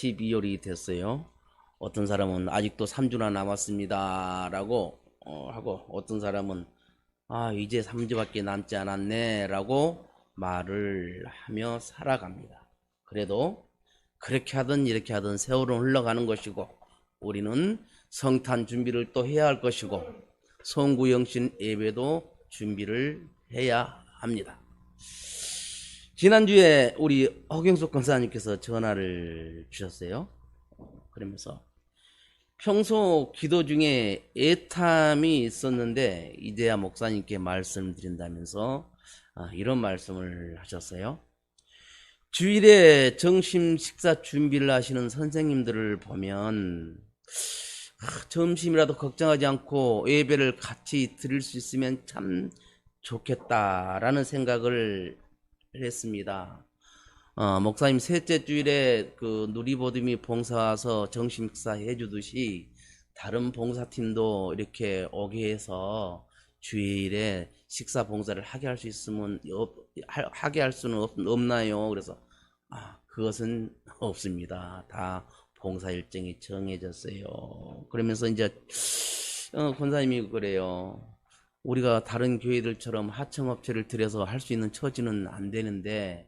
12월이 됐어요. 어떤 사람은 아직도 3주나 남았습니다 라고 하고, 어떤 사람은 이제 3주밖에 남지 않았네 라고 말을 하며 살아갑니다. 그래도 그렇게 하든 이렇게 하든 세월은 흘러가는 것이고, 우리는 성탄 준비를 또 해야 할 것이고, 성구영신 예배도 준비를 해야 합니다. 지난주에 우리 허경숙 권사님께서 전화를 주셨어요. 그러면서 평소 기도 중에 애탐이 있었는데 이제야 목사님께 말씀드린다면서 이런 말씀을 하셨어요. 주일에 점심 식사 준비를 하시는 선생님들을 보면 점심이라도 걱정하지 않고 예배를 같이 드릴 수 있으면 참 좋겠다라는 생각을 했습니다. 목사님 셋째 주일에 그 누리보듬이 봉사 와서 점심 식사 해주듯이 다른 봉사팀도 이렇게 오게 해서 주일에 식사 봉사를 하게 할 수 있으면 하게 할 수는 없나요? 그래서 그것은 없습니다. 다 봉사 일정이 정해졌어요. 그러면서 이제 권사님이 그래요. 우리가 다른 교회들처럼 하청업체를 들여서 할 수 있는 처지는 안 되는데,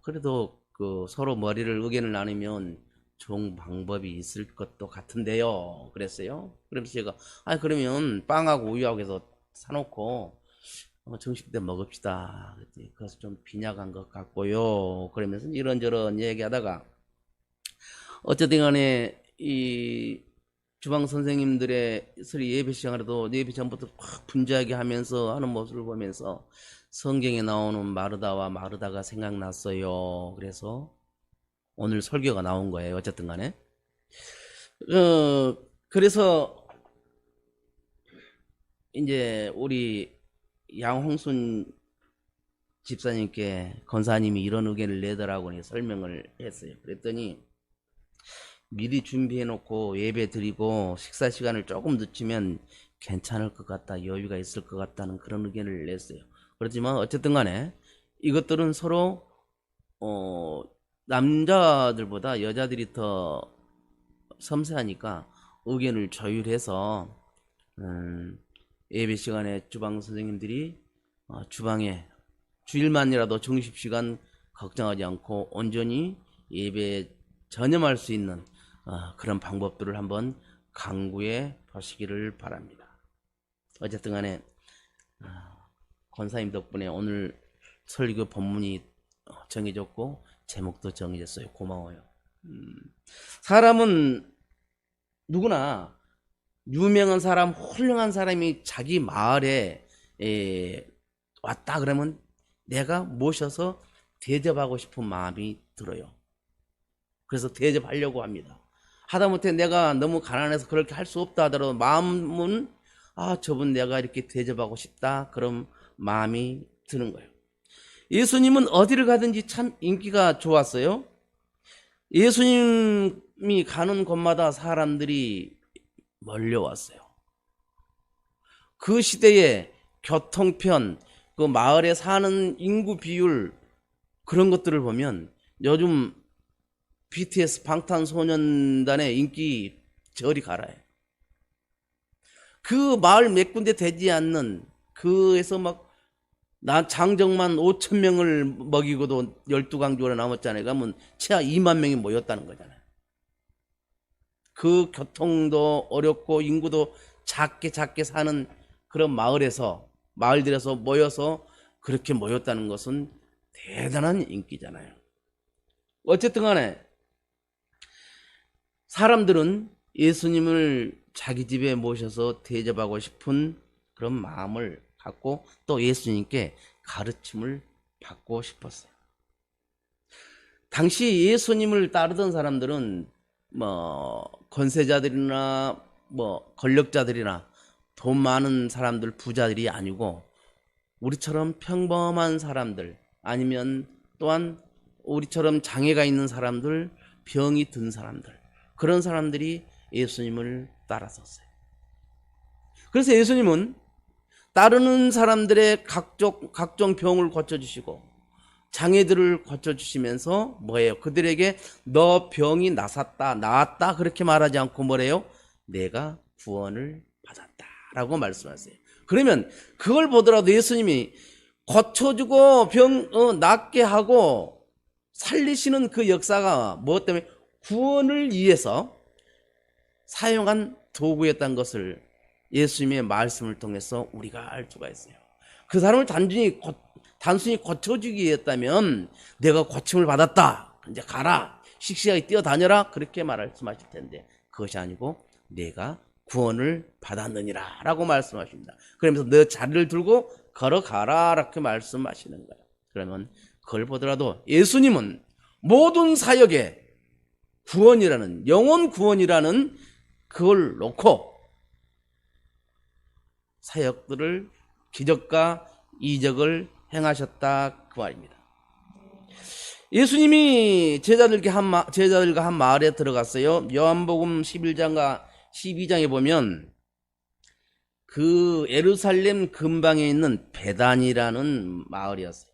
그래도 그 서로 의견을 나누면 좋은 방법이 있을 것도 같은데요. 그랬어요. 그래서 제가 그러면 빵하고 우유하고 해서 사놓고 점심 때 먹읍시다. 그래서 좀 빈약한 것 같고요. 그러면서 이런저런 얘기하다가 어쨌든 간에 이 주방 선생님들의 예배 시간에도 예배 전부터 확 분주하게 하면서 하는 모습을 보면서 성경에 나오는 마르다와 마르다가 생각났어요. 그래서 오늘 설교가 나온 거예요. 어쨌든 간에. 그래서 이제 우리 양홍순 집사님께 권사님이 이런 의견을 내더라고 설명을 했어요. 그랬더니 미리 준비해놓고 예배 드리고 식사 시간을 조금 늦추면 괜찮을 것 같다, 여유가 있을 것 같다는 그런 의견을 냈어요. 그렇지만 어쨌든 간에 이것들은 서로 남자들보다 여자들이 더 섬세하니까 의견을 조율해서 예배 시간에 주방 선생님들이 주방에 주일만이라도 점심시간 걱정하지 않고 온전히 예배에 전념할 수 있는 그런 방법들을 한번 강구해 보시기를 바랍니다. 어쨌든 간에 권사님 덕분에 오늘 설교 본문이 정해졌고 제목도 정해졌어요. 고마워요. 사람은 누구나 유명한 사람, 훌륭한 사람이 자기 마을에 왔다 그러면 내가 모셔서 대접하고 싶은 마음이 들어요. 그래서 대접하려고 합니다. 하다못해 내가 너무 가난해서 그렇게 할 수 없다 하더라도 마음은 저분 내가 이렇게 대접하고 싶다, 그런 마음이 드는 거예요. 예수님은 어디를 가든지 참 인기가 좋았어요. 예수님이 가는 곳마다 사람들이 몰려왔어요. 그 시대의 교통편, 그 마을에 사는 인구 비율, 그런 것들을 보면 요즘 BTS 방탄소년단의 인기 저리 가라요. 그 마을 몇 군데 되지 않는, 그에서 나 장정만 5천 명을 먹이고도 12강조가 남았잖아요. 그러면 최하 2만 명이 모였다는 거잖아요. 그 교통도 어렵고 인구도 작게 사는 그런 마을들에서 모여서 그렇게 모였다는 것은 대단한 인기잖아요. 어쨌든 간에 사람들은 예수님을 자기 집에 모셔서 대접하고 싶은 그런 마음을 갖고 또 예수님께 가르침을 받고 싶었어요. 당시 예수님을 따르던 사람들은 권세자들이나 권력자들이나 돈 많은 사람들, 부자들이 아니고 우리처럼 평범한 사람들, 아니면 또한 우리처럼 장애가 있는 사람들, 병이 든 사람들, 그런 사람들이 예수님을 따랐었어요. 그래서 예수님은 따르는 사람들의 각종 병을 고쳐주시고 장애들을 고쳐주시면서 뭐예요? 그들에게 너 병이 나았다 그렇게 말하지 않고 뭐래요? 내가 구원을 받았다 라고 말씀하세요. 그러면 그걸 보더라도 예수님이 고쳐주고 낫게 하고 살리시는 그 역사가 무엇 때문에? 구원을 위해서 사용한 도구였다는 것을 예수님의 말씀을 통해서 우리가 알 수가 있어요. 그 사람을 단순히 고쳐주기 위해였다면 내가 고침을 받았다, 이제 가라, 씩씩하게 뛰어다녀라 그렇게 말씀하실 텐데 그것이 아니고 내가 구원을 받았느니라 라고 말씀하십니다. 그러면서 너 자리를 들고 걸어가라 이렇게 말씀하시는 거예요. 그러면 그걸 보더라도 예수님은 모든 사역에 구원이라는, 영혼 구원이라는 그걸 놓고 사역들을, 기적과 이적을 행하셨다 그 말입니다. 예수님이 제자들과 한 마을에 들어갔어요. 요한복음 11장과 12장에 보면 그 예루살렘 근방에 있는 베단이라는 마을이었어요.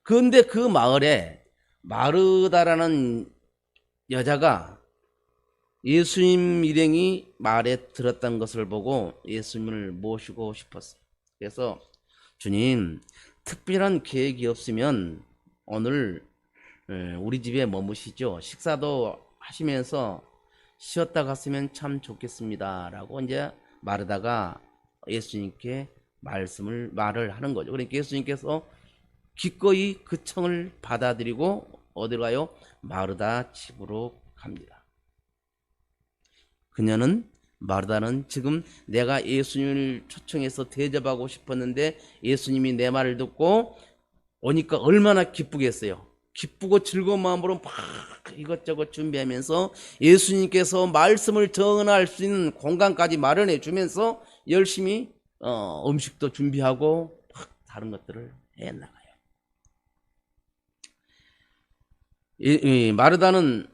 그런데 그 마을에 마르다라는 여자가 예수님 일행이 말에 들었던 것을 보고 예수님을 모시고 싶었어요. 그래서 주님, 특별한 계획이 없으면 오늘 우리 집에 머무시죠. 식사도 하시면서 쉬었다 갔으면 참 좋겠습니다 라고 이제 마르다가 예수님께 말을 하는 거죠. 그러니까 예수님께서 기꺼이 그 청을 받아들이고 어디로 가요? 마르다 집으로 갑니다. 마르다는 지금 내가 예수님을 초청해서 대접하고 싶었는데 예수님이 내 말을 듣고 오니까 얼마나 기쁘겠어요. 기쁘고 즐거운 마음으로 막 이것저것 준비하면서 예수님께서 말씀을 전할 수 있는 공간까지 마련해 주면서 열심히 음식도 준비하고 다른 것들을 해나가요. 마르다는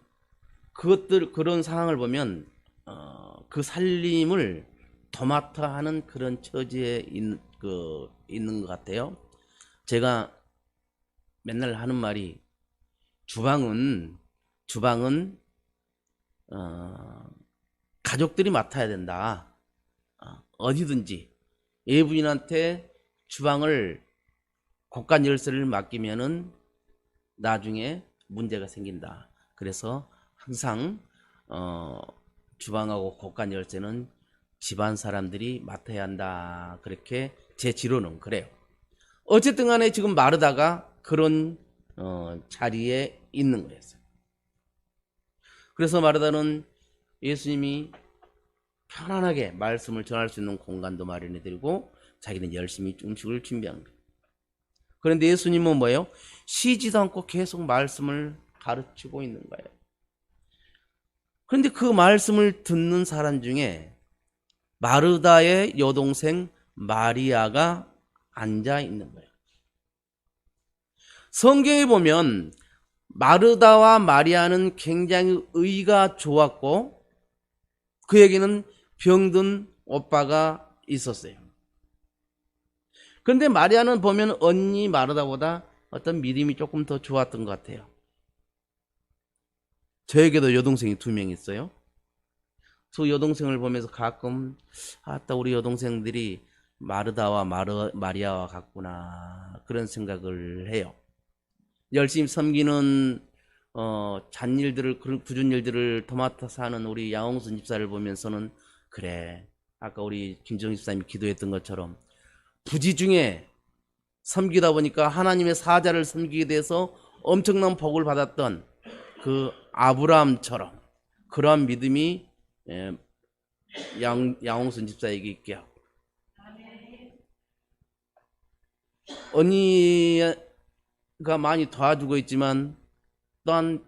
그런 상황을 보면 그 살림을 도맡아 하는 그런 처지에 있는 것 같아요. 제가 맨날 하는 말이 주방은 가족들이 맡아야 된다. 어디든지 예부인한테 주방을 곳간 열쇠를 맡기면은 나중에 문제가 생긴다. 그래서 항상 주방하고 곳간 열쇠는 집안 사람들이 맡아야 한다. 그렇게 제 지로는 그래요. 어쨌든 간에 지금 마르다가 그런 자리에 있는 거였어요. 그래서 마르다는 예수님이 편안하게 말씀을 전할 수 있는 공간도 마련해 드리고 자기는 열심히 음식을 준비한 거예요. 그런데 예수님은 뭐예요? 쉬지도 않고 계속 말씀을 가르치고 있는 거예요. 그런데 그 말씀을 듣는 사람 중에 마르다의 여동생 마리아가 앉아 있는 거예요. 성경에 보면 마르다와 마리아는 굉장히 의가 좋았고 그에게는 병든 오빠가 있었어요. 그런데 마리아는 보면 언니 마르다보다 어떤 믿음이 조금 더 좋았던 것 같아요. 저에게도 여동생이 2명 있어요. 그 여동생을 보면서 가끔 아따 우리 여동생들이 마르다와 마리아와 같구나 그런 생각을 해요. 열심히 섬기는 잔일들을, 굳은 일들을 도맡아서 하는 우리 양홍순 집사를 보면서는 그래, 아까 우리 김정희 집사님이 기도했던 것처럼 부지 중에 섬기다 보니까 하나님의 사자를 섬기게 돼서 엄청난 복을 받았던 그 아브라함처럼 그러한 믿음이 양홍순 집사에게 있게 하고, 언니가 많이 도와주고 있지만 또한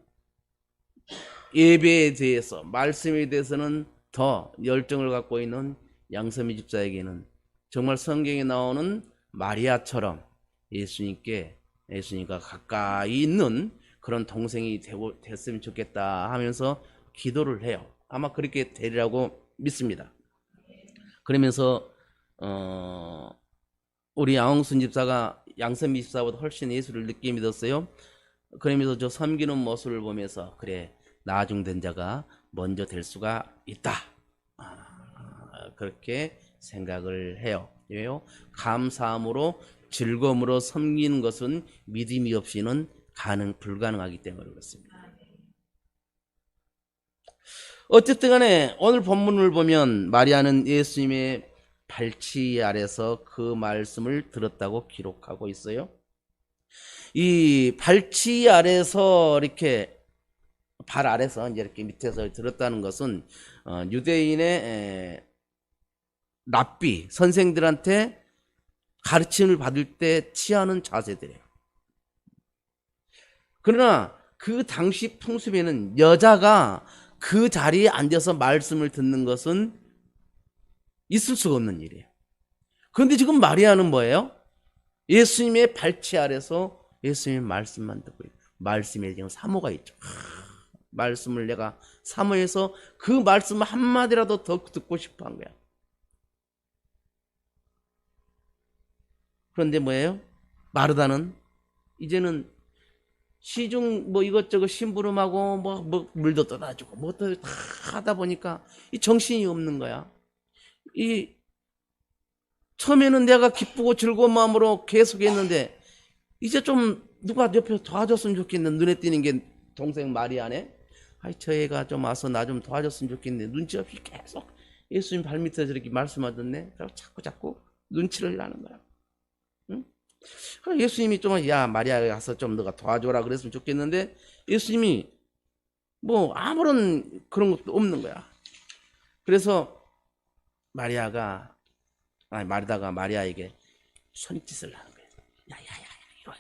예배에 대해서, 말씀에 대해서는 더 열정을 갖고 있는 양선미 집사에게는 정말 성경에 나오는 마리아처럼 예수님과 가까이 있는 그런 동생이 됐으면 좋겠다 하면서 기도를 해요. 아마 그렇게 되리라고 믿습니다. 그러면서 우리 양홍순 집사가 양선미 집사보다 훨씬 예수를 늦게 믿었어요. 그러면서 저 섬기는 모습을 보면서 그래, 나중된 자가 먼저 될 수가 있다. 그렇게 생각을 해요. 왜요? 감사함으로 즐거움으로 섬기는 것은 믿음이 없이는 불가능하기 때문에 그렇습니다. 어쨌든 간에 오늘 본문을 보면 마리아는 예수님의 발치 아래서 그 말씀을 들었다고 기록하고 있어요. 이 발치 아래서 이렇게 발 아래서 이제 이렇게 밑에서 들었다는 것은 유대인의 랍비 선생들한테 가르침을 받을 때 취하는 자세들이에요. 그러나 그 당시 풍습에는 여자가 그 자리에 앉아서 말씀을 듣는 것은 있을 수가 없는 일이에요. 그런데 지금 마리아는 뭐예요? 예수님의 발치 아래서 예수님의 말씀만 듣고 있어요. 말씀에 지금 사모가 있죠. 말씀을 내가 사모해서 그 말씀 한마디라도 더 듣고 싶어 한 거야. 그런데 뭐예요? 마르다는 이제는 시중 뭐 이것저것 심부름하고 뭐 물도 떠다주고 뭐도 다 하다 보니까 이 정신이 없는 거야. 이 처음에는 내가 기쁘고 즐거운 마음으로 계속 했는데 이제 좀 누가 옆에서 도와줬으면 좋겠는데 눈에 띄는 게 동생 마리아네. 아이 저 애가 좀 와서 나 좀 도와줬으면 좋겠는데 눈치 없이 계속 예수님 발밑에서 저렇게 말씀하던데 자꾸 눈치를 나는 거야. 응? 예수님이 좀 야 마리아 가서 좀 너가 도와줘라 그랬으면 좋겠는데 예수님이 뭐 아무런 그런 것도 없는 거야. 그래서 마리다가 마리아에게 손짓을 하는 거예요. 야야야 이리 와.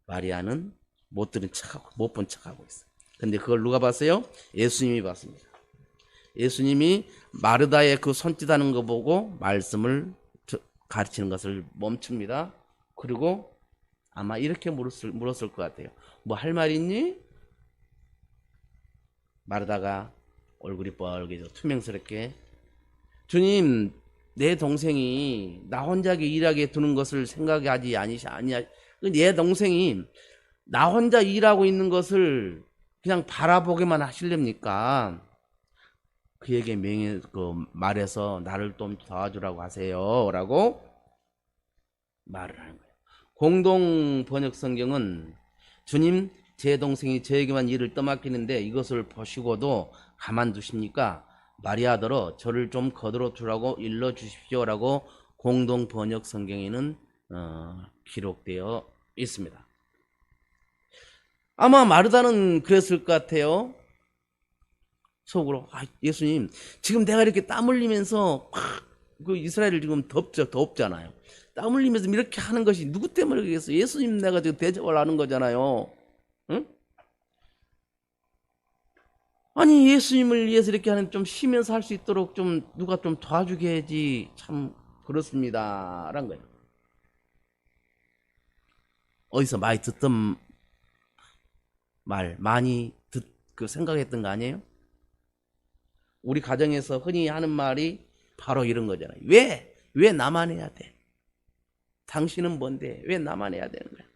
마리아는 못 들은 척하고 못 본 척하고 있어. 근데 그걸 누가 봤어요? 예수님이 봤습니다. 예수님이 마르다의 그 손짓하는 거 보고 말씀을 가르치는 것을 멈춥니다. 그리고 아마 이렇게 물었을 것 같아요. 뭐 할 말 있니? 마르다가 얼굴이 뻘개져 투명스럽게 주님 내 동생이 나 혼자 일하게 두는 것을 생각하지 아니야. 내 동생이 나 혼자 일하고 있는 것을 그냥 바라보게만 하실랍니까? 그에게 말해서 나를 좀 도와주라고 하세요 라고 말을 하는 거예요. 공동 번역 성경은 주님 제 동생이 저에게만 일을 떠맡기는데 이것을 보시고도 가만두십니까? 마리아더러 저를 좀 거들어 주라고 일러 주십시오 라고 공동 번역 성경에는 기록되어 있습니다. 아마 마르다는 그랬을 것 같아요. 속으로 예수님 지금 내가 이렇게 땀 흘리면서 그 이스라엘을 지금 덥잖아요. 땀 흘리면서 이렇게 하는 것이 누구 때문에 그러겠어? 예수님 내가 지금 대접을 하는 거잖아요. 응? 아니 예수님을 위해서 이렇게 하는 좀 쉬면서 할 수 있도록 좀 누가 좀 도와주게 해야지. 참 그렇습니다 라는 거예요. 어디서 많이 듣던 말 많이 생각했던 거 아니에요? 우리 가정에서 흔히 하는 말이 바로 이런 거잖아요. 왜 나만 해야 돼? 당신은 뭔데 왜 나만 해야 되는 거야?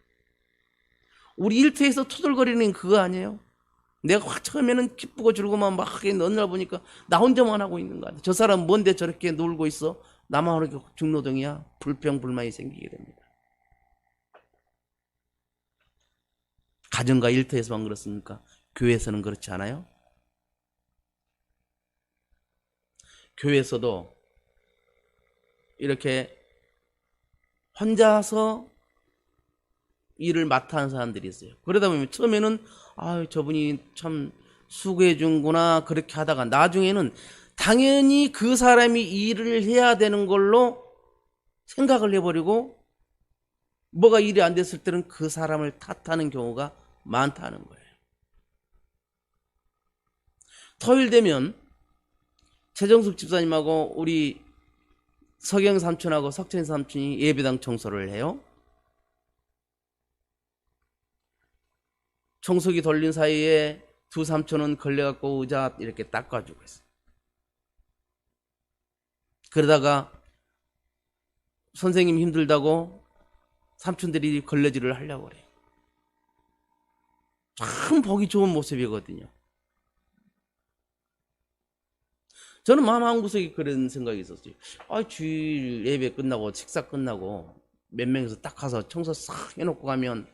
우리 일터에서 투덜거리는 그거 아니에요? 내가 처음에는 기쁘고 즐거우만 막 하게 넣느라 보니까 나 혼자만 하고 있는 거야. 저 사람 뭔데 저렇게 놀고 있어? 나만 이렇게 중노동이야? 불평불만이 생기게 됩니다. 가정과 일터에서만 그렇습니까? 교회에서는 그렇지 않아요? 교회에서도 이렇게 혼자서 일을 맡아 하는 사람들이 있어요. 그러다 보면 처음에는 저분이 참 수고해 준구나 그렇게 하다가 나중에는 당연히 그 사람이 일을 해야 되는 걸로 생각을 해버리고 뭐가 일이 안 됐을 때는 그 사람을 탓하는 경우가 많다는 거예요. 토요일 되면 최정숙 집사님하고 우리 석영 삼촌하고 석천 삼촌이 예배당 청소를 해요. 청소기 돌린 사이에 두 삼촌은 걸려갖고 의자 이렇게 닦아주고 있어요. 그러다가 선생님 힘들다고 삼촌들이 걸레질을 하려고 그래요. 참 보기 좋은 모습이거든요. 저는 마음 한구석에 그런 생각이 있었어요. 주일 예배 끝나고 식사 끝나고 몇 명이서 딱 가서 청소 싹 해놓고 가면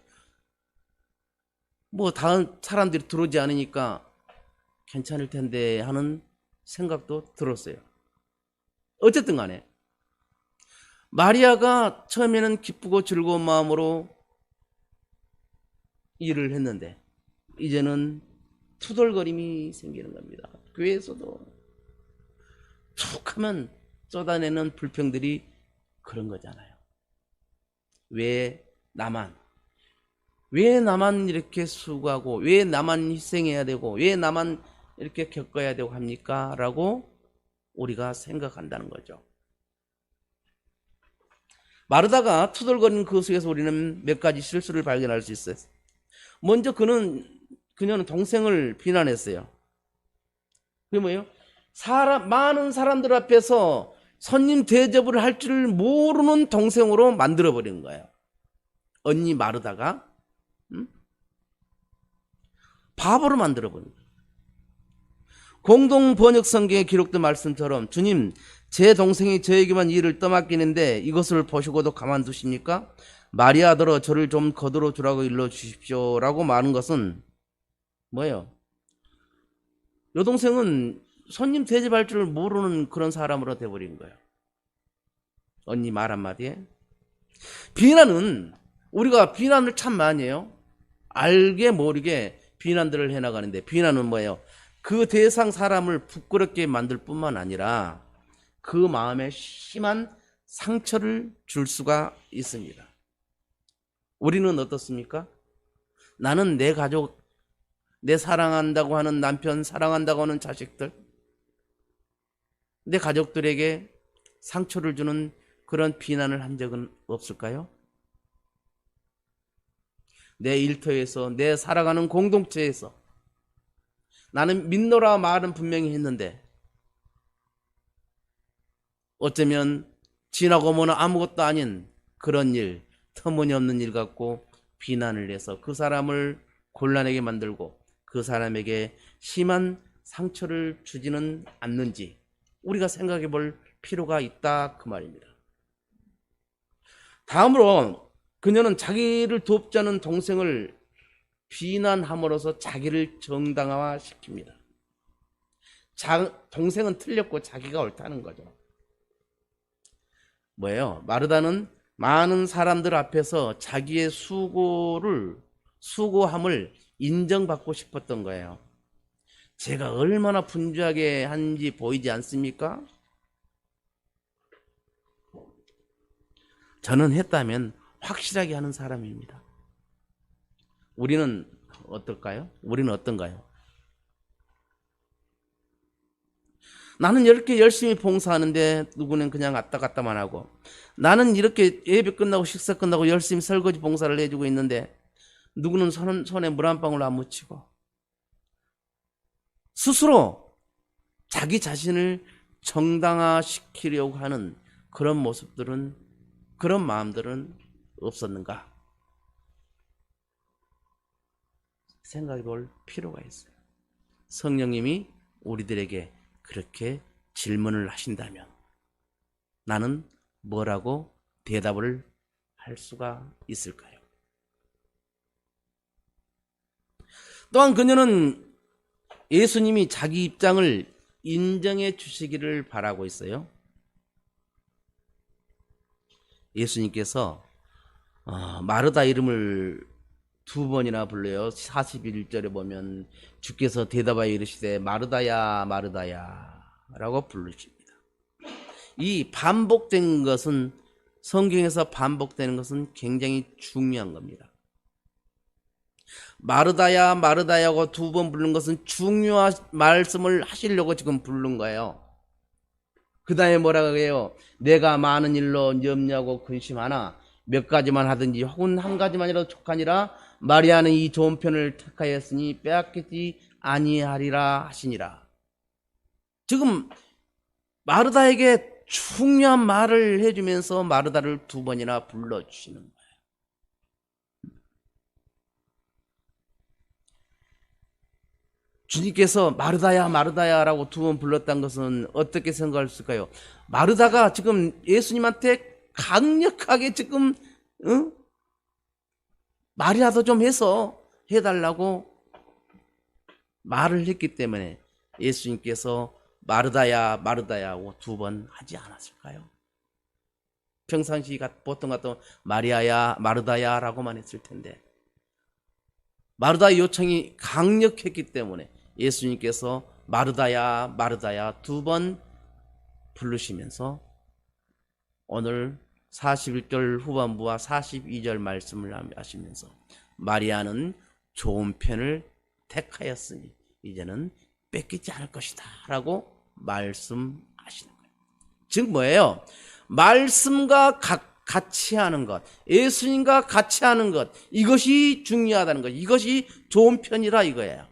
뭐 다른 사람들이 들어오지 않으니까 괜찮을 텐데 하는 생각도 들었어요. 어쨌든 간에 마리아가 처음에는 기쁘고 즐거운 마음으로 일을 했는데 이제는 투덜거림이 생기는 겁니다. 교회에서도 툭 하면 쏟아내는 불평들이 그런 거잖아요. 왜 나만 이렇게 수고하고 왜 나만 희생해야 되고 왜 나만 이렇게 겪어야 되고 합니까? 라고 우리가 생각한다는 거죠. 마르다가 투덜거리는 그 속에서 우리는 몇 가지 실수를 발견할 수 있어요. 먼저 그녀는 동생을 비난했어요. 그게 뭐예요? 많은 사람들 앞에서 손님 대접을 할 줄 모르는 동생으로 만들어버린 거예요. 언니 마르다가 바보로 만들어버린 거예요. 공동 번역 성경에 기록된 말씀처럼 주님, 제 동생이 저에게만 일을 떠맡기는데 이것을 보시고도 가만두십니까? 마리아더러 저를 좀 거들어 주라고 일러 주십시오 라고 말한 것은 뭐예요? 여동생은 손님 대접할 줄 모르는 그런 사람으로 돼버린 거예요. 언니 말 한마디에. 비난은 우리가 비난을 참 많이 해요. 알게 모르게 비난들을 해나가는데 비난은 뭐예요? 그 대상 사람을 부끄럽게 만들 뿐만 아니라 그 마음에 심한 상처를 줄 수가 있습니다. 우리는 어떻습니까? 나는 내 가족, 내 사랑한다고 하는 남편, 사랑한다고 하는 자식들, 내 가족들에게 상처를 주는 그런 비난을 한 적은 없을까요? 내 일터에서, 내 살아가는 공동체에서 나는 믿노라 말은 분명히 했는데 어쩌면 지나고 뭐나 아무것도 아닌 그런 일, 터무니없는 일 갖고 비난을 해서 그 사람을 곤란하게 만들고 그 사람에게 심한 상처를 주지는 않는지 우리가 생각해 볼 필요가 있다 그 말입니다. 다음으로 그녀는 자기를 돕자는 동생을 비난함으로써 자기를 정당화시킵니다. 동생은 틀렸고 자기가 옳다는 거죠. 뭐예요? 마르다는 많은 사람들 앞에서 자기의 수고함을 인정받고 싶었던 거예요. 제가 얼마나 분주하게 하는지 보이지 않습니까? 저는 했다면 확실하게 하는 사람입니다. 우리는 어떨까요? 우리는 어떤가요? 나는 이렇게 열심히 봉사하는데 누구는 그냥 왔다 갔다만 하고 나는 이렇게 예배 끝나고 식사 끝나고 열심히 설거지 봉사를 해주고 있는데 누구는 손에 물 한 방울 안 묻히고 스스로 자기 자신을 정당화시키려고 하는 그런 모습들은 그런 마음들은 없었는가? 생각해 볼 필요가 있어요. 성령님이 우리들에게 그렇게 질문을 하신다면 나는 뭐라고 대답을 할 수가 있을까요? 또한 그녀는 예수님이 자기 입장을 인정해 주시기를 바라고 있어요. 예수님께서 마르다 이름을 2번이나 불러요. 41절에 보면 주께서 대답하여 이르시되 마르다야 마르다야 라고 부르십니다. 이 반복된 것은 성경에서 반복되는 것은 굉장히 중요한 겁니다. 마르다야 마르다야고 2번 부른 것은 중요한 말씀을 하시려고 지금 부른 거예요. 그 다음에 뭐라고 해요? 내가 많은 일로 염려하고 근심하나 몇 가지만 하든지 혹은 한 가지만이라도 족하니라 마리아는 이 좋은 편을 택하였으니 빼앗기지 아니하리라 하시니라. 지금 마르다에게 중요한 말을 해주면서 마르다를 두 번이나 불러주시는 거예요. 주님께서 마르다야 마르다야 라고 두 번 불렀다는 것은 어떻게 생각했을까요? 마르다가 지금 예수님한테 강력하게 지금 말이라도 좀 해서 해달라고 말을 했기 때문에 예수님께서 마르다야 마르다야 하고 두 번 하지 않았을까요? 평상시 보통 같으면 마리아야 마르다야 라고만 했을 텐데 마르다의 요청이 강력했기 때문에 예수님께서 마르다야 마르다야 두 번 부르시면서 오늘 41절 후반부와 42절 말씀을 하시면서 마리아는 좋은 편을 택하였으니 이제는 뺏기지 않을 것이다 라고 말씀하시는 거예요. 즉 뭐예요? 말씀과 같이 하는 것, 예수님과 같이 하는 것, 이것이 중요하다는 것, 이것이 좋은 편이라 이거예요.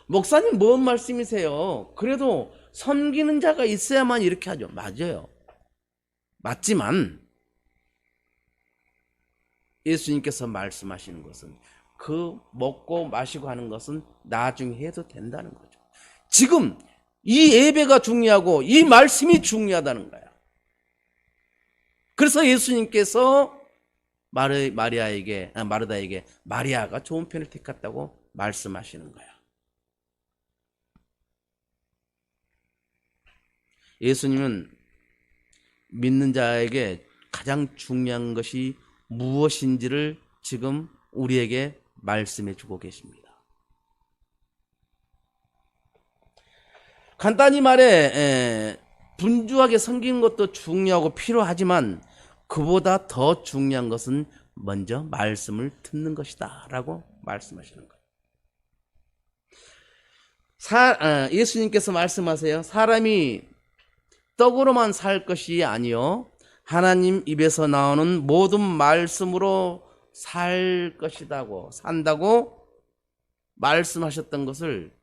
목사님 뭔 말씀이세요? 그래도 섬기는 자가 있어야만 이렇게 하죠. 맞아요. 맞지만 예수님께서 말씀하시는 것은 그 먹고 마시고 하는 것은 나중에 해도 된다는 거죠. 지금 이 예배가 중요하고 이 말씀이 중요하다는 거야. 그래서 예수님께서 마르다에게 마리아가 좋은 편을 택했다고 말씀하시는 거야. 예수님은 믿는 자에게 가장 중요한 것이 무엇인지를 지금 우리에게 말씀해 주고 계십니다. 간단히 말해 분주하게 섬기는 것도 중요하고 필요하지만 그보다 더 중요한 것은 먼저 말씀을 듣는 것이다 라고 말씀하시는 거예요. 예수님께서 말씀하세요. 사람이 떡으로만 살 것이 아니요 하나님 입에서 나오는 모든 말씀으로 살 것이다고 산다고 말씀하셨던 것을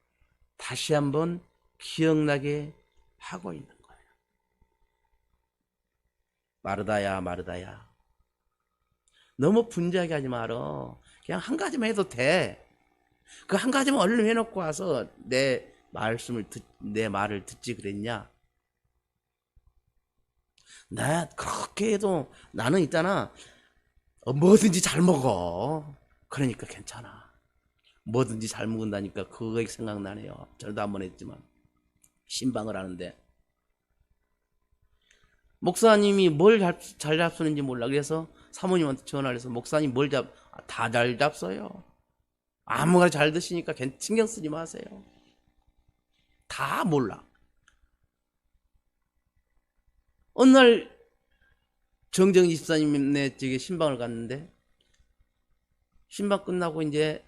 다시 한번 기억나게 하고 있는 거예요. 마르다야 마르다야 너무 분주하게 하지 말어. 그냥 한 가지만 해도 돼. 그 한 가지만 얼른 해놓고 와서 내 말을 듣지 그랬냐? 나 그렇게 해도 나는 있잖아 뭐든지 잘 먹어. 그러니까 괜찮아. 뭐든지 잘 먹는다니까 그거 생각나네요. 저도 한번 했지만 신방을 하는데 목사님이 뭘 잘 잡수는지 몰라. 그래서 사모님한테 전화를 해서 목사님 다 잘 잡숴요. 아무거나 잘 드시니까 신경 쓰지 마세요. 다 몰라. 어느 날 정정희 집사님네 집에 신방을 갔는데 신방 끝나고 이제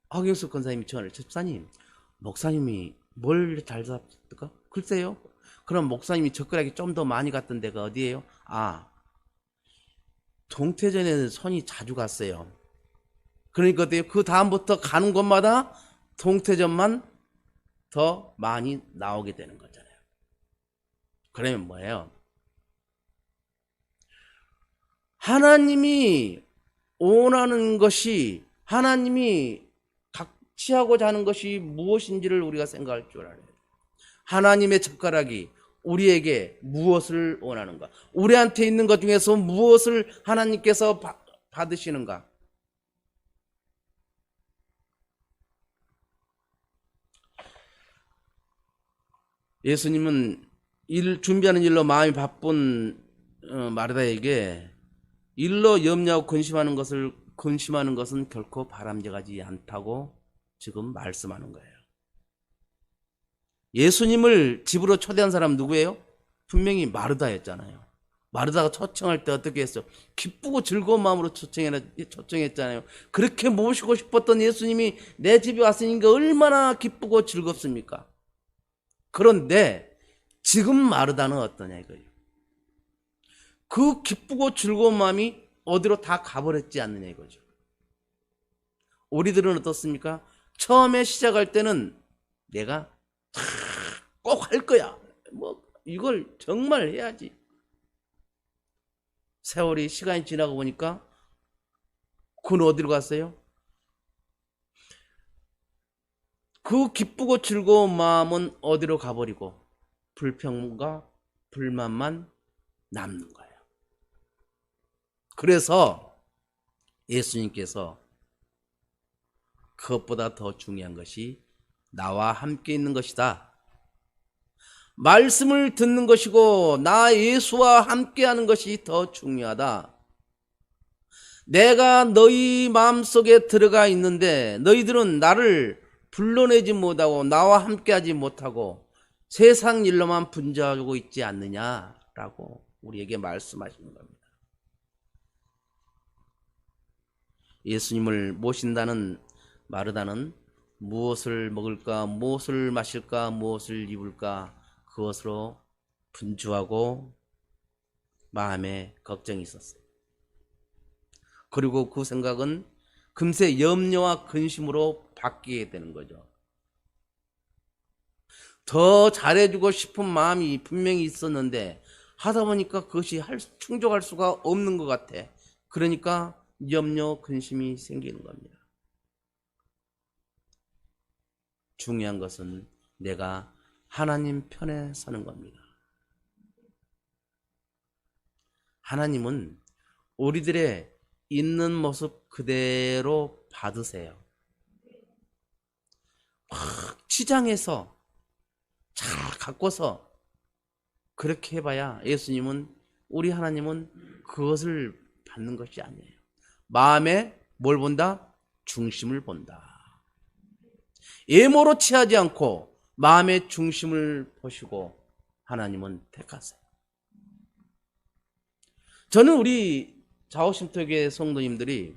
황영숙 권사님이 전화를 해서 집사님 목사님이 뭘 잘 잡을까? 글쎄요. 그럼 목사님이 젓가락이 좀 더 많이 갔던 데가 어디예요? 동태전에는 손이 자주 갔어요. 그러니까 그 다음부터 가는 곳마다 동태전만 더 많이 나오게 되는 거잖아요. 그러면 뭐예요? 하나님이 원하는 것이 하나님이 같이 하고자 하는 것이 무엇인지를 우리가 생각할 줄 알아요. 하나님의 젓가락이 우리에게 무엇을 원하는가? 우리한테 있는 것 중에서 무엇을 하나님께서 받으시는가? 예수님은 준비하는 일로 마음이 바쁜 마르다에게 일로 염려하고 근심하는 것은 결코 바람직하지 않다고 지금 말씀하는 거예요. 예수님을 집으로 초대한 사람 누구예요? 분명히 마르다였잖아요. 마르다가 초청할 때 어떻게 했어? 기쁘고 즐거운 마음으로 초청했잖아요. 그렇게 모시고 싶었던 예수님이 내 집에 왔으니까 얼마나 기쁘고 즐겁습니까? 그런데 지금 마르다는 어떠냐 이거예요. 그 기쁘고 즐거운 마음이 어디로 다 가버렸지 않느냐 이거죠. 우리들은 어떻습니까? 처음에 시작할 때는 내가 꼭 할 거야. 뭐 이걸 정말 해야지. 세월이 시간이 지나고 보니까 그건 어디로 갔어요? 그 기쁘고 즐거운 마음은 어디로 가버리고 불평과 불만만 남는 거예요. 그래서 예수님께서 그것보다 더 중요한 것이 나와 함께 있는 것이다. 말씀을 듣는 것이고 나 예수와 함께 하는 것이 더 중요하다. 내가 너희 마음속에 들어가 있는데 너희들은 나를 불러내지 못하고 나와 함께하지 못하고 세상 일로만 분주하고 있지 않느냐라고 우리에게 말씀하시는 겁니다. 예수님을 모신다는 마르다는 무엇을 먹을까, 무엇을 마실까, 무엇을 입을까 그것으로 분주하고 마음에 걱정이 있었어요. 그리고 그 생각은 금세 염려와 근심으로 바뀌게 되는 거죠. 더 잘해주고 싶은 마음이 분명히 있었는데 하다 보니까 그것이 충족할 수가 없는 것 같아. 그러니까 염려, 근심이 생기는 겁니다. 중요한 것은 내가 하나님 편에 서는 겁니다. 하나님은 우리들의 있는 모습 그대로 받으세요. 막 치장해서 잘 가꿔서 그렇게 해봐야 예수님은 우리 하나님은 그것을 받는 것이 아니에요. 마음에 뭘 본다? 중심을 본다. 예모로 취하지 않고 마음의 중심을 보시고 하나님은 택하세요. 저는 우리 자오신토교회 성도님들이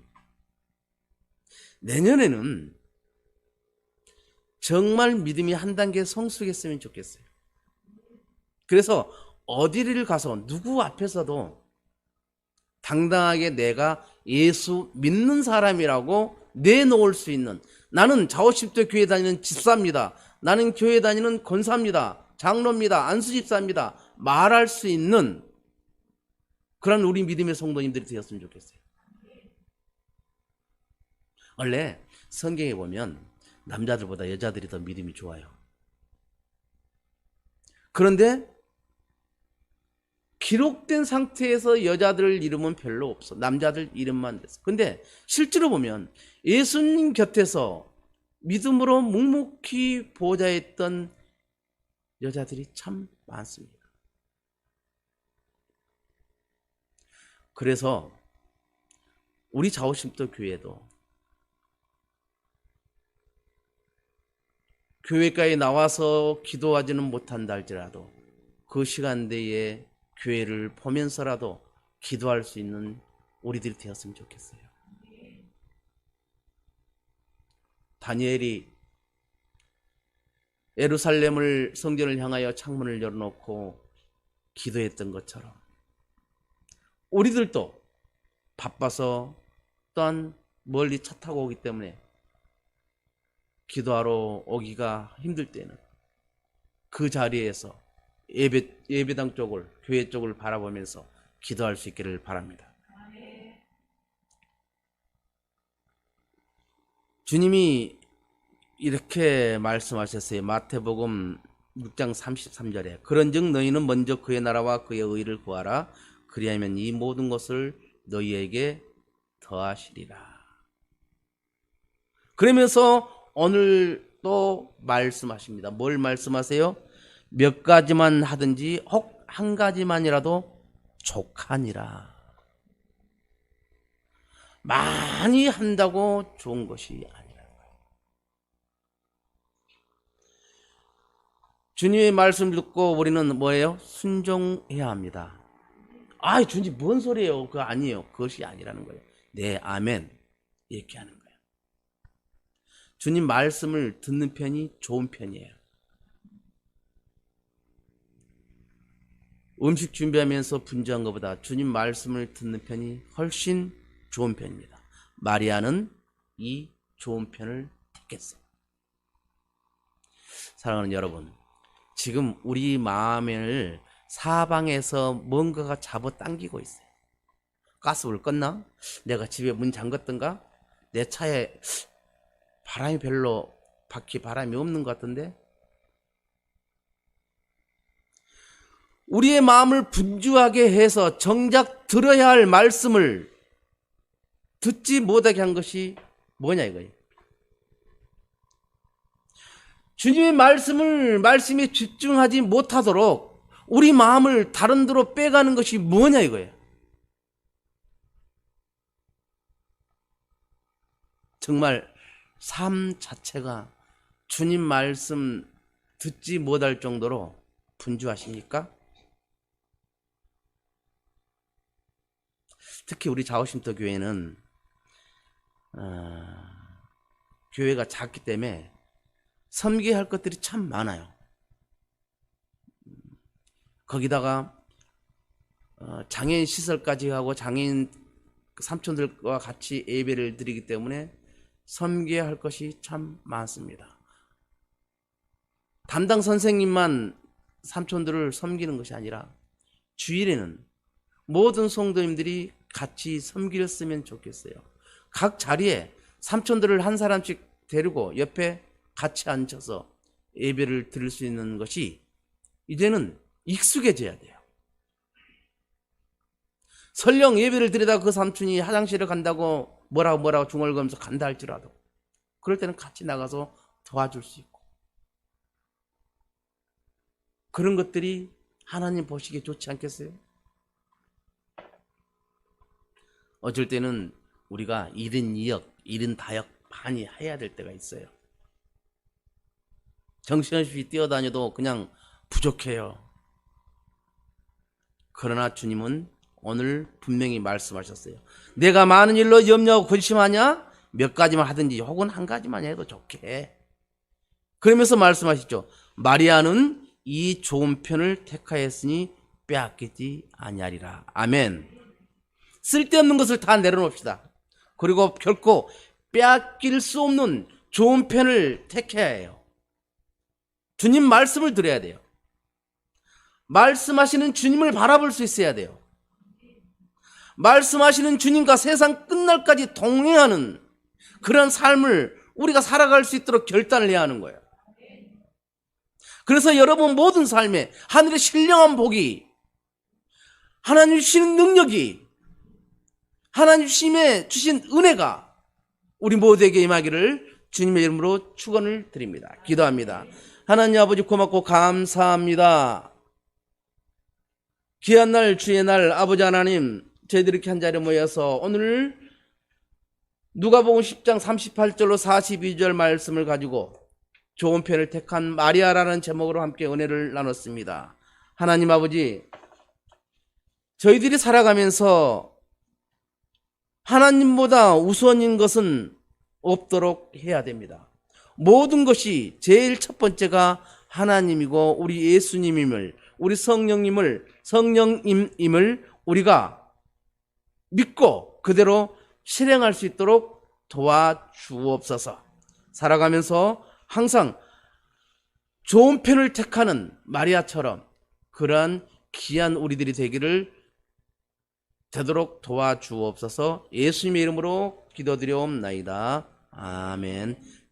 내년에는 정말 믿음이 한 단계 성숙했으면 좋겠어요. 그래서 어디를 가서 누구 앞에서도 당당하게 내가 예수 믿는 사람이라고 내놓을 수 있는, 나는 자오신토 교회 다니는 집사입니다, 나는 교회 다니는 권사입니다, 장로입니다, 안수집사입니다 말할 수 있는 그런 우리 믿음의 성도님들이 되었으면 좋겠어요. 원래 성경에 보면 남자들보다 여자들이 더 믿음이 좋아요. 그런데 기록된 상태에서 여자들 이름은 별로 없어. 남자들 이름만 됐어. 근데 실제로 보면 예수님 곁에서 믿음으로 묵묵히 보좌했던 여자들이 참 많습니다. 그래서 우리 자오신토 교회도 교회가에 나와서 기도하지는 못한다 할지라도 그 시간대에 교회를 보면서라도 기도할 수 있는 우리들이 되었으면 좋겠어요. 다니엘이 예루살렘을 성전을 향하여 창문을 열어놓고 기도했던 것처럼 우리들도 바빠서 또한 멀리 차 타고 오기 때문에 기도하러 오기가 힘들 때는 그 자리에서 예배당 쪽을, 교회 쪽을 바라보면서 기도할 수 있기를 바랍니다. 주님이 이렇게 말씀하셨어요. 마태복음 6장 33절에 그런즉 너희는 먼저 그의 나라와 그의 의를 구하라. 그리하면 이 모든 것을 너희에게 더하시리라. 그러면서 오늘 또 말씀하십니다. 뭘 말씀하세요? 몇 가지만 하든지 혹 한 가지만이라도 족하니라. 많이 한다고 좋은 것이 아니라. 주님의 말씀 듣고 우리는 뭐예요? 순종해야 합니다. 아, 주님 뭔 소리예요? 그거 아니에요. 그것이 아니라는 거예요. 네, 아멘. 이렇게 하는 거예요. 주님 말씀을 듣는 편이 좋은 편이에요. 음식 준비하면서 분주한 것보다 주님 말씀을 듣는 편이 훨씬 좋은 편입니다. 마리아는 이 좋은 편을 택했어요. 사랑하는 여러분, 지금 우리 마음을 사방에서 뭔가가 잡아당기고 있어요. 가스불 껐나? 내가 집에 문 잠갔던가? 내 차에 바람이 별로 바퀴 바람이 없는 것 같은데? 우리의 마음을 분주하게 해서 정작 들어야 할 말씀을 듣지 못하게 한 것이 뭐냐 이거예요. 주님의 말씀에 집중하지 못하도록 우리 마음을 다른 데로 빼가는 것이 뭐냐 이거예요. 정말 삶 자체가 주님 말씀 듣지 못할 정도로 분주하십니까? 특히 우리 자오심터 교회는 교회가 작기 때문에 섬겨야 할 것들이 참 많아요. 거기다가 장애인 시설까지 하고 장애인 삼촌들과 같이 예배를 드리기 때문에 섬겨야 할 것이 참 많습니다. 담당 선생님만 삼촌들을 섬기는 것이 아니라 주일에는 모든 성도님들이 같이 섬기셨으면 좋겠어요. 각 자리에 삼촌들을 한 사람씩 데리고 옆에 같이 앉아서 예배를 드릴 수 있는 것이 이제는 익숙해져야 돼요. 설령 예배를 드리다가 그 삼촌이 화장실을 간다고 뭐라고 중얼거리면서 간다 할지라도 그럴 때는 같이 나가서 도와줄 수 있고, 그런 것들이 하나님 보시기에 좋지 않겠어요? 어쩔 때는 우리가 1인 2역, 1인 다역 많이 해야 될 때가 있어요. 정신없이 뛰어다녀도 그냥 부족해요. 그러나 주님은 오늘 분명히 말씀하셨어요. 내가 많은 일로 염려하고 근심하냐? 몇 가지만 하든지 혹은 한 가지만 해도 좋게. 그러면서 말씀하시죠. 마리아는 이 좋은 편을 택하였으니 빼앗기지 아니하리라. 아멘. 쓸데없는 것을 다 내려놓읍시다. 그리고 결코 빼앗길 수 없는 좋은 편을 택해야 해요. 주님 말씀을 들어야 돼요. 말씀하시는 주님을 바라볼 수 있어야 돼요. 말씀하시는 주님과 세상 끝날까지 동행하는 그런 삶을 우리가 살아갈 수 있도록 결단을 해야 하는 거예요. 그래서 여러분 모든 삶에 하늘의 신령한 복이, 하나님 주시는 능력이, 하나님 주신 은혜가 우리 모두에게 임하기를 주님의 이름으로 축원을 드립니다. 기도합니다. 하나님 아버지 고맙고 감사합니다. 귀한 날 주의 날 아버지 하나님, 저희들이 이렇게 한 자리에 모여서 오늘 누가복음 10장 38절로 42절 말씀을 가지고 좋은 편을 택한 마리아라는 제목으로 함께 은혜를 나눴습니다. 하나님 아버지, 저희들이 살아가면서 하나님보다 우선인 것은 없도록 해야 됩니다. 모든 것이 제일 첫 번째가 하나님이고 우리 예수님임을, 우리 성령님임을 우리가 믿고 그대로 실행할 수 있도록 도와주옵소서. 살아가면서 항상 좋은 편을 택하는 마리아처럼 그러한 귀한 우리들이 되도록 도와주옵소서. 예수님의 이름으로 기도드려옵나이다. 아멘.